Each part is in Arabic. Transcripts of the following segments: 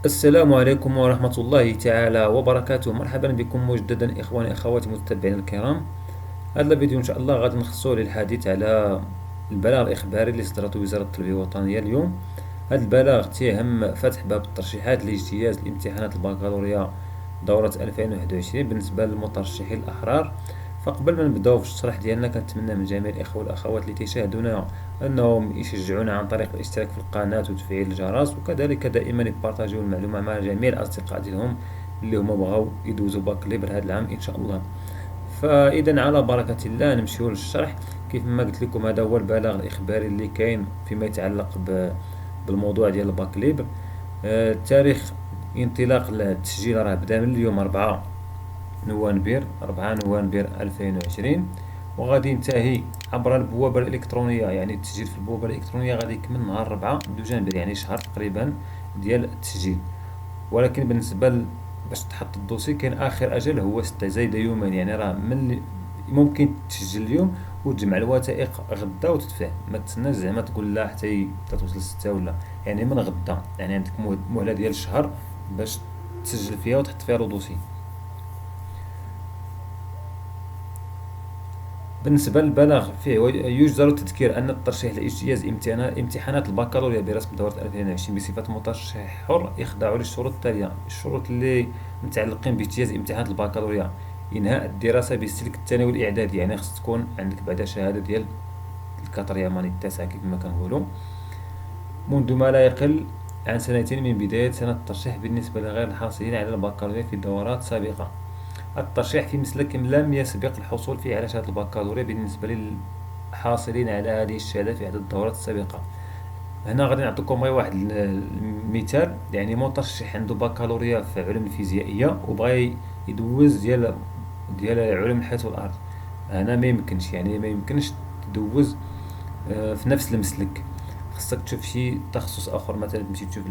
السلام عليكم ورحمة الله تعالى وبركاته. مرحبا بكم مجددا إخواني أخواتي متابعين الكرام. هذا الفيديو إن شاء الله غادي نخصو للحديث على البلاغ الإخباري اللي صدرته وزارة التربية الوطنية اليوم. هذا البلاغ تيهم فتح باب الترشيحات لاجتياز الامتحانات البكالوريا دورة 2021 بالنسبة للمترشحين الأحرار. فقبل ما نبداو في الشرح ديالنا كنتمنى من جميع الإخوة والأخوات اللي تيشاهدونا أنهم يشجعونا عن طريق الاشتراك في القناة وتفعيل الجرس، وكذلك دائما يبارطاجيو المعلومة مع جميع الأصدقاء ديالهم اللي هما بغاو يدوزو باك ليبر هذا العام إن شاء الله. فإذا على بركة الله نمشيو للشرح. كيف ما قلت لكم هذا هو البلاغ الإخباري اللي كاين فيما يتعلق بالموضوع ديال الباك ليبر. تاريخ انطلاق التسجيل راه بدا من اليوم 4 نوفمبر 2020، وغادي ينتهي عبر البوابة الإلكترونية. يعني التسجيل في البوابة الإلكترونية غادي يكمل نهار 4 دجنبر، يعني شهر تقريبا ديال التسجيل. ولكن بالنسبة باش تحط الدوسي كاين آخر أجل هو 6 زايد يومين، يعني راه ممكن تسجل اليوم وتجمع الوثائق غدا وتدفع، ما تسناش زعما تقول لا حتى توصل 6 ولا، يعني من غدا، يعني عندك مهلة ديال شهر باش تسجل فيها وتحط فيها لو دوسي. بالنسبة للبلاغ فيه يجدر التذكير أن الترشيح لاجتياز امتحانات البكالوريا برسم دورة 2020 بصفة مترشح حر يخضع للشروط التالية. الشروط اللي متعلقين باجتياز امتحانات البكالوريا: إنهاء الدراسة بالسلك الثانوي الإعدادي، يعني خص تكون عندك بعد شهادة ديال الكاترياماني التاسعة كيف ما كنقولوا، منذ ما لا يقل عن 2 من بداية سنة الترشيح بالنسبة لغير الحاصلين على البكالوريا في دورات سابقة. الترشيح في مسلك لم يسبق الحصول فيه على شهادة البكالوريا بالنسبة للحاصلين على هذه الشهادة في عدد الدورات السابقة. هنا غادي نعطيكم غير واحد المثال. يعني مترشح عنده بكالوريا في علوم الفيزيائية وبغى يدوز ديال علوم الحياة والأرض، هنا ما يمكنش، يعني ما يمكنش تدوز في نفس المسلك. خصك تشوف شي تخصص اخر، مثلا تمشي تشوف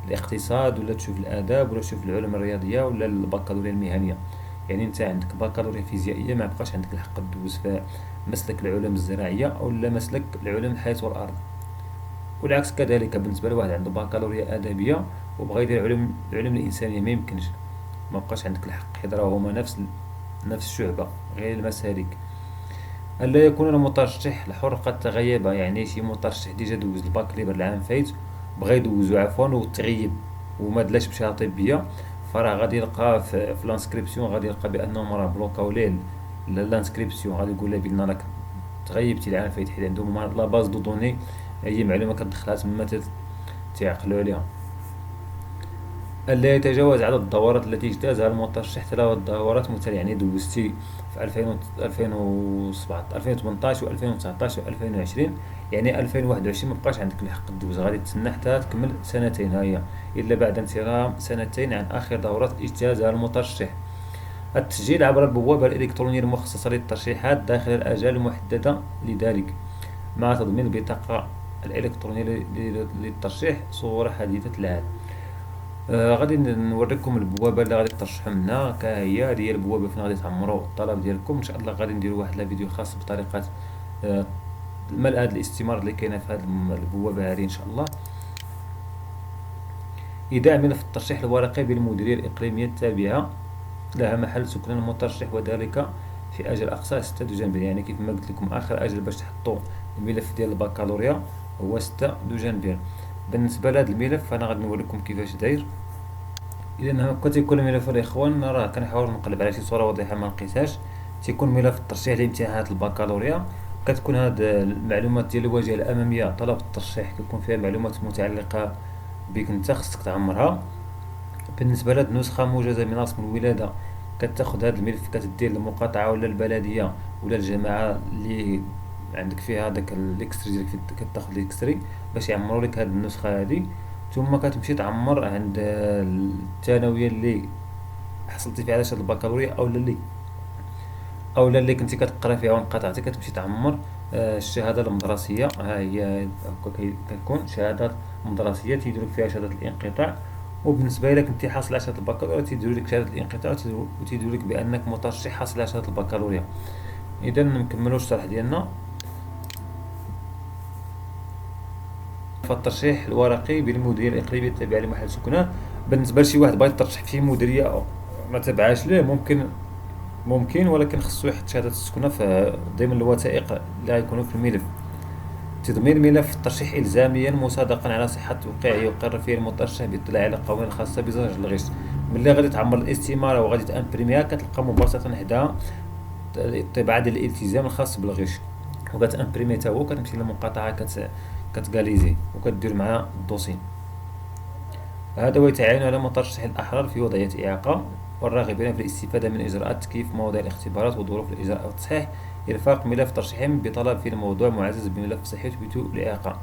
الاقتصاد، ولا تشوف الاداب، ولا تشوف العلوم الرياضيه، ولا البكالوريا المهنيه. يعني انت عندك بكالوريا فيزيائيه ما بقاش عندك الحق تدوز في مسلك العلوم الزراعيه او لا مسلك العلوم الحياه والارض. والعكس كذلك بالنسبه لواحد عنده بكالوريا ادبيه وبغى يدير العلوم الانسانيه، ما يمكنش، ما بقاش عندك الحق، حيت راه هما نفس الشعبه، غير المسالك. ألا يكون المترشح الحر قد تغيب، يعني شي مترشح ديجا دوز الباك ليبر العام فايت، بغا يدوزو عفوا وتغيب وما دلاش بشهادة طبية، فراه غادي يلقى في لانسكريبسيون غادي يلقى بأنهم راه بلوكاو ليه لانسكريبسيون، غادي يقول له بأن راك تغيبتي العام فايت، حيت عندهم لا باز دو دوني أي معلومة كتدخلها تما تيعقلو عليها. ألا يتجاوز عدد الدورات التي اجتازها المترشح 3 دورات متتالية، يعني دوزتي في 2018 و2019 و2020، يعني 2021 مبقاش عندك الحق تدوز، غادي تسنى حتى تكمل سنتين هاهي، إلا بعد انصرام سنتين عن آخر دورات اجتازها المترشح. التسجيل عبر البوابة الإلكترونية المخصصة للترشيحات داخل الآجال المحددة لذلك، مع تضمين البطاقة الإلكترونية للترشيح صورة حديثة العهد. غادي نوريكم البوابه اللي غادي ترشحوا منها كهي. هذه هي البوابه فين غادي تعمروا الطلب ديالكم. ان شاء الله غادي نديروا واحد الفيديو خاص بطريقه ملء هذا الاستمارة اللي كاينه في هذه البوابه هذه ان شاء الله. ايداع ملف الترشيح الورقي بالمديريه الاقليميه التابعه لها محل سكن المترشح، وذلك في اجل اقصى 6 دجنبر. يعني كيف ما قلت لكم اخر اجل باش تحطوا الملف ديال البكالوريا هو 6 دجنبر. بالنسبه لهذا الملف فانا غادي نوريكم كيفاش داير. اذا هكا تيكون الملف الاخوان، راه كنحاول نقلب على شي صوره واضحه ما لقيتهاش. تيكون ملف الترشيح لامتحانات البكالوريا، كتكون هاد المعلومات ديال الواجهه الاماميه طلب الترشيح، كتكون فيها معلومات متعلقه بك انت خصك تعمرها. بالنسبه لهاد النسخه موجزه من رسم الولاده، كتاخد هاد الملف كتديه للمقاطعه ولا البلديه ولا الجماعه اللي عندك فيها داك الاكستري ديالك، كتاخد الاكستري باش يعمروا لك هاد النسخه هادي. ثم كتمشي تعمر عند الثانويه اللي حصلتي فيها على شهاده البكالوريا او اللي كنتي كتقرا فيها وانقطعتي، كتمشي تعمر الشهاده المدرسيه. ها هي هكا كتكون شهادات مدرسيه تيديروا فيها شهاده الانقطاع. وبالنسبه لك انت حاصل على شهاده البكالوريا تيديروا لك شهاده الانقطاع وتيديروا لك بانك مترشح حاصل على شهاده البكالوريا. اذا نكملوا الشرح ديالنا. فالترشيح الورقي بالمديرية الإقليمية التابعة لمحل سكنه بالنسبه لشي واحد بغى يترشح في مديريه أو ما تبعاش ليه، ممكن ولكن خصو يحط شهاده السكنه في ضمن الوثائق اللي غيكونوا في الملف. تضمين ملف الترشيح إلزاميا مسبقا على صحة توقيع يقر فيه المترشح بالاطلاع على القوانين الخاصة بزجاج الغش. ملي غادي تعمر الاستمارة وغادي تامبريميها كتلقى مباشرة حداها الطباعة ديال الالتزام الخاص بالغش، وكتامبريمي تا هو كتمشي للمقاطعة كتغاليزي وكدير معاه الدوسي. هذا ويتعين على مترشح الأحرار في وضعية إعاقة والراغبين في الاستفادة من إجراءات تكييف مواضيع الاختبارات وظروف الإجراء والتصحيح إرفاق ملف ترشيحهم بطلب في الموضوع معزز بملف صحي يثبت الإعاقة.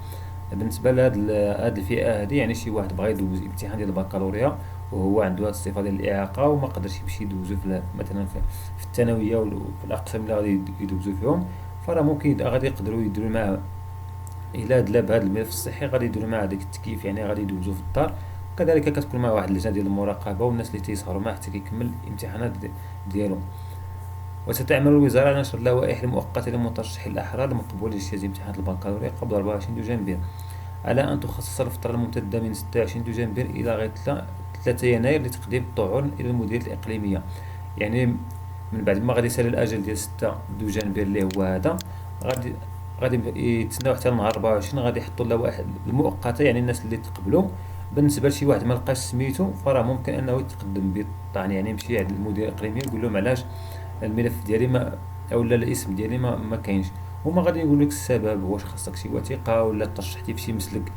بالنسبة لهاد هاد الفئة هادي، يعني شي واحد بغا يدوز الامتحان ديال البكالوريا وهو عنده هاد الصفة ديال الإعاقة وما قدرش يمشي يدوزو مثلا في الثانوية وفي الأقسام اللي غادي يدوزو فيهم، فراه ممكن غادي يقدروا يديروا معاه إلا دلا بهذا الملف الصحي، غادي يديروا معاه داك التكييف، يعني غادي يدوزو في الدار. كذلك كتكون معاه واحد اللجنة ديال المراقبة والناس اللي تيسهروا معاه حتى كيكمل الامتحانات ديالو. وستعمل الوزارة على نشر اللوائح المؤقتة لمترشحي الأحرار المقبول لاجتياز امتحانات البكالوريا قبل 24 دجنبر، على أن تخصص الفترة الممتدة من 26 دجنبر إلى غاية 3 يناير لتقديم الطعون إلى المديرية الإقليمية. يعني من بعد ما غادي يسال الأجل ديال 6 دجنبر اللي هو هذا، غادي يتسناو حتى لنهار 24 غادي يحطوا اللوائح المؤقتة، يعني الناس اللي تقبلوا. بالنسبه لشي واحد ما لقاش سميتو فراه ممكن انه يتقدم بالطعن، يعني يمشي عند المدير الاقليمي يقول لهم علاش الملف ديالي ما اولا الاسم ديالي ما كاينش. هما غادي يقول لك السبب، واش خاصك شي وثيقه ولا ترشحتي في شي مسلك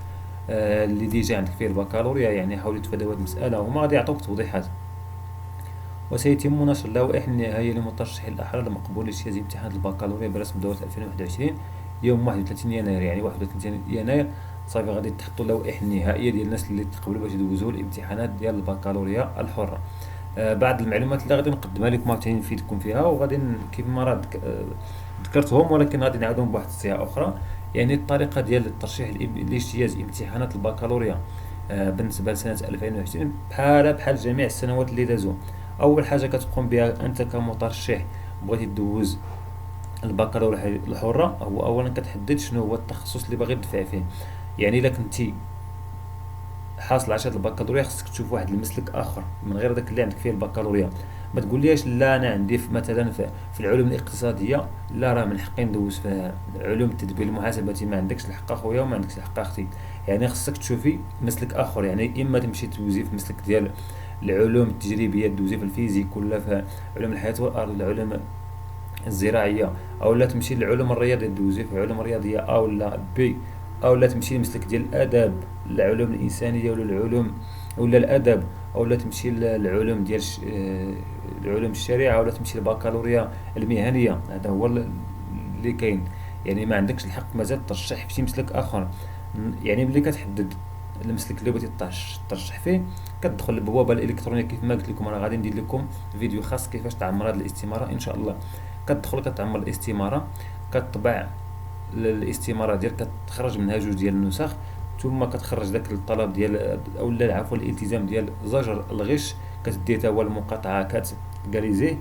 اللي ديجا عندك فيه البكالوريا، يعني حاولوا تفادوا هذه المساله، هما غادي يعطوك توضيحات. وسيتم نشر اللوائح النهائيه لمترشحي الاحرار المقبول لاجتياز امتحان البكالوريا برسم دوره 2021 يوم 31 يناير، يعني 31 يناير صافي غادي تحطوا اللوائح النهائيه ديال الناس اللي تقبلوا باش يدوزوا الامتحانات ديال البكالوريا الحره. بعض المعلومات اللي غادي نقدمها لكم عاوتاني نفيدكم فيها، وغادي كيف ما راه ذكرتهم ولكن غادي نعاودهم بواحد الصيغه اخرى. يعني الطريقه ديال الترشيح لاجتياز امتحانات البكالوريا بالنسبه لسنه 2020 بحال جميع السنوات اللي دازوا. اول حاجه كتقوم بها انت كمترشح بغيتي دوز البكالوريا الحره، هو اولا كتحدد شنو هو التخصص اللي باغي تدفع فيه. يعني الا كنتي حاصل على شهاده البكالوريا خصك تشوف واحد المسلك اخر من غير داك اللي عندك فيه البكالوريا. ما تقوليش لا انا عندي مثلا في العلوم الاقتصاديه، لا راه من حقي ندوز في علوم التدبير المحاسبه، ما عندكش الحق اخويا وما عندكش الحق اختي. يعني خصك تشوفي مسلك اخر، يعني اما تمشي تدوزي في مسلك ديال العلوم التجريبيه، تدوزي في الفيزيك ولا في علوم الحياه والارض، العلوم الزراعيه، او لا تمشي للعلوم الرياضيه دوزي في علوم رياضيه او لا بي، او لا تمشي للمسلك ديال الاداب العلوم الانسانيه ولا العلوم ولا الادب، او لا تمشي للعلوم ديال العلوم الشريعه، ولا تمشي للبكالوريا المهنيه. هذا هو اللي كاين، يعني ما عندكش الحق مازال ترشح في شي مسلك اخر. يعني ملي كتحدد المسلك اللي بغيتي ترشح فيه كتدخل البوابه الالكترونيه كيف ما قلت لكم. انا غادي ندير لكم فيديو خاص كيفاش تعمر هذه الاستماره ان شاء الله. كتدخل كتعمر الاستماره، كتطبع الاستماره ديالك، كتخرج منها جوج ديال النسخ، ثم كتخرج داك الطلب ديال اولا عفوا الالتزام ديال زجر الغش، كتديه تا هو المقاطعه كتغاليزيه،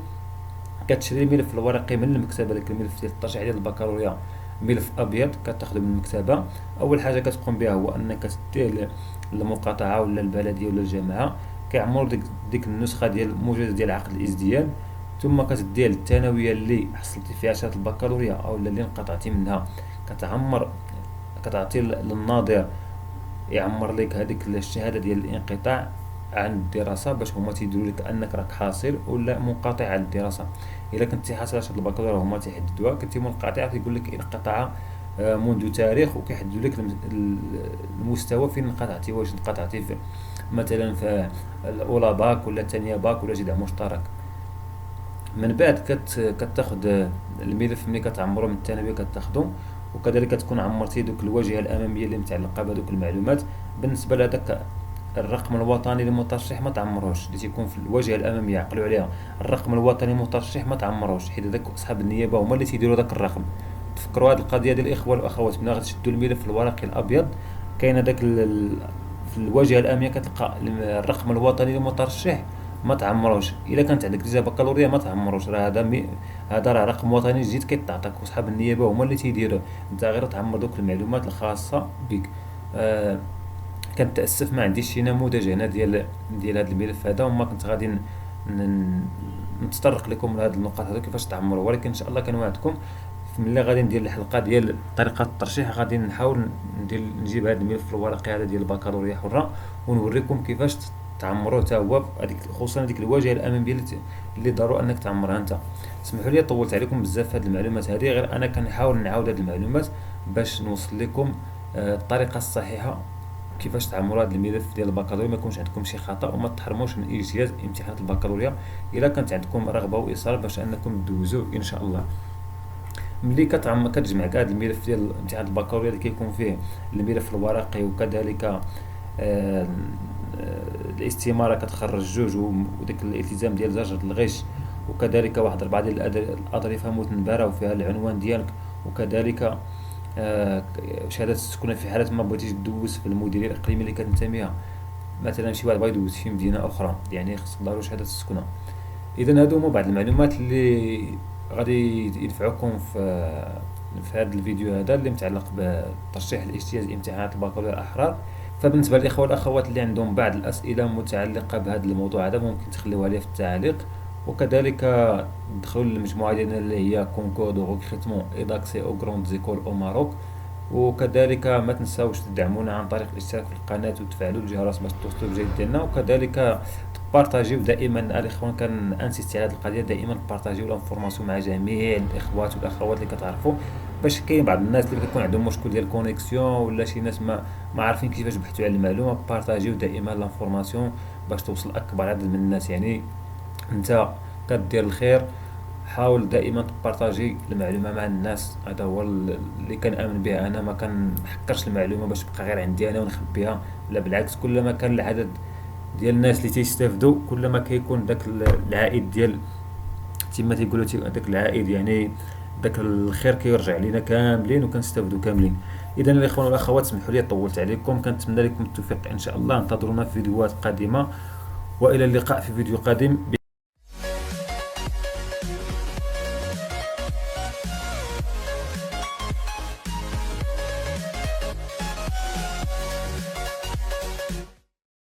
كتشري الملف الورقي من المكتبه، داك الملف ديال الترشيح ديال البكالوريا ملف ابيض كتاخذه من المكتبه. اول حاجه كتقوم بها هو انك تديه للمقاطعه ولا البلديه ولا الجامعه، كيعمروا ديك النسخه ديال الموجز ديال عقد الازدياد، ثم كتديه للثانويه اللي حصلتي فيها شهاده البكالوريا او اللي انقطعتي منها، كتعمر كتعطي للناظر يعمر لك هذيك الشهاده ديال الانقطاع عن الدراسه، باش هما تيديروا لك انك راك حاصل ولا منقطع عن الدراسه. الا كنتي حاصل على شهاده البكالوريا هما تيحددوها، كنتي منقطع تيقول لك انقطع منذ تاريخ، وكيحددوا لك المستوى فين انقطعتي، واش انقطعتي في مثلا في الاولى باك ولا الثانيه باك ولا جدع مشترك. من بعد كتاخذ الملف ملي كتعمرو من الثانويه كتاخذو، وكذلك كتكون عمرتي دوك الواجهه الاماميه اللي متعلقه بهذوك المعلومات. بالنسبه لهذاك الرقم الوطني للمترشح ما تعمروش، اللي تيكون في الواجهه الاماميه عقلوا عليها، الرقم الوطني للمترشح ما تعمروش، حيت هذاك اصحاب النيابه هما اللي تيديروا داك الرقم. تفكروا هذه القضيه ديال الاخوه والاخوات، ملي غتشدوا الملف الورقي الابيض كاين هذاك في الواجهه الاماميه كتلقى الرقم الوطني للمترشح ما تعمروش. الا كانت عندك ديجا بكالوريا ما تعمروش، راه هذا راه رقم وطني جديد كيتعطاك، وصحاب النيابه هما اللي تيديروه، انت غير تعمر دوك المعلومات الخاصه بك. كنتاسف ما عنديش شي نموذج هنا ديال هذا الملف هذا، وما كنت غادي نتطرق لكم لهاد النقاط هذو كيفاش تعمروا، ولكن ان شاء الله كنوعدكم ملي غادي ندير الحلقه ديال طريقه الترشيح غادي نحاول نجيب هذا الملف الورقي هذا ديال البكالوريا حره ونوريكم كيفاش تعمروه حتى هو، خصوصا هذيك الواجهه الاماميه اللي ضروري انك تعمرها انت. اسمحوا لي طولت عليكم بزاف هذه المعلومات هذه، غير انا كنحاول نعاود هذه المعلومات باش نوصل لكم الطريقه الصحيحه كيفاش تعمروا هذا الملف ديال البكالوريا، ما يكونش عندكم شي خطا وما تحرموش من اجتياز امتحانات البكالوريا الا كانت عندكم رغبه واصرار باش انكم تدوزوا ان شاء الله. ملي كتجمع كاع هذا الملف ديال امتحان البكالوريا اللي كيكون فيه الملف الورقي وكذلك الاستماره كتخرج جوج وديك الالتزام ديال درجه الغش، وكذلك واحد 4 ديال الاظرفه متنبره وفيها العنوان ديالك، وكذلك شهاده السكنه في حاله ما بغيتيش تدوز في المديريه الاقليميه اللي كتنتميها، مثلا شي واحد بغا يدوز في مدينه اخرى يعني خصك ضروري شهاده السكنه. اذا هادو هما بعض المعلومات اللي غادي ينفعوكم في هذا الفيديو هذا اللي متعلق بترشيح الاجتياز امتحانات البكالوريا الاحرار. فبالنسبه للاخوه والاخوات اللي عندهم بعض الاسئله متعلقه بهذا الموضوع هذا ممكن تخليوها لي في التعليق، وكذلك دخلوا للمجموعه ديالنا اللي هي كونكور دو ريكروتمون اي داكسي او غروند زيكول او ماروك، وكذلك ما تنساوش تدعمونا عن طريق الاشتراك في القناه وتفعلوا الجرس باش توصلوا بجديد ديالنا، وكذلك بارطاجيو دائما الاخوان كنانسيستي على هذه القضيه، دائما بارطاجيو لانفورماسيون مع جميع الاخوات والاخوات اللي كتعرفوا، باش كاين بعض الناس اللي كيكون عندهم مشكل ديال الكونيكسيون ولا شي ناس ما عارفين كيفاش يبحثوا على المعلومه، بارطاجيو دائما لانفورماسيون باش توصل اكبر عدد من الناس. يعني انت كدير الخير حاول دائما تبارطاجي المعلومه مع الناس، هذا هو اللي كنامن به انا، ما كنحقرش المعلومه باش تبقى غير عندي انا ونخبيها، لا بالعكس كلما كان العدد ديال الناس اللي تيستافدوا كلما كيكون داك العائد ديال تما تيقولوا داك العائد يعني داك الخير كيرجع لينا كاملين وكنستافدوا كاملين. اذا الاخوان والاخوات اسمحوا لي طولت عليكم، كنتمنى لكم التوفيق ان شاء الله، انتظرونا في فيديوهات قادمه والى اللقاء في فيديو قادم.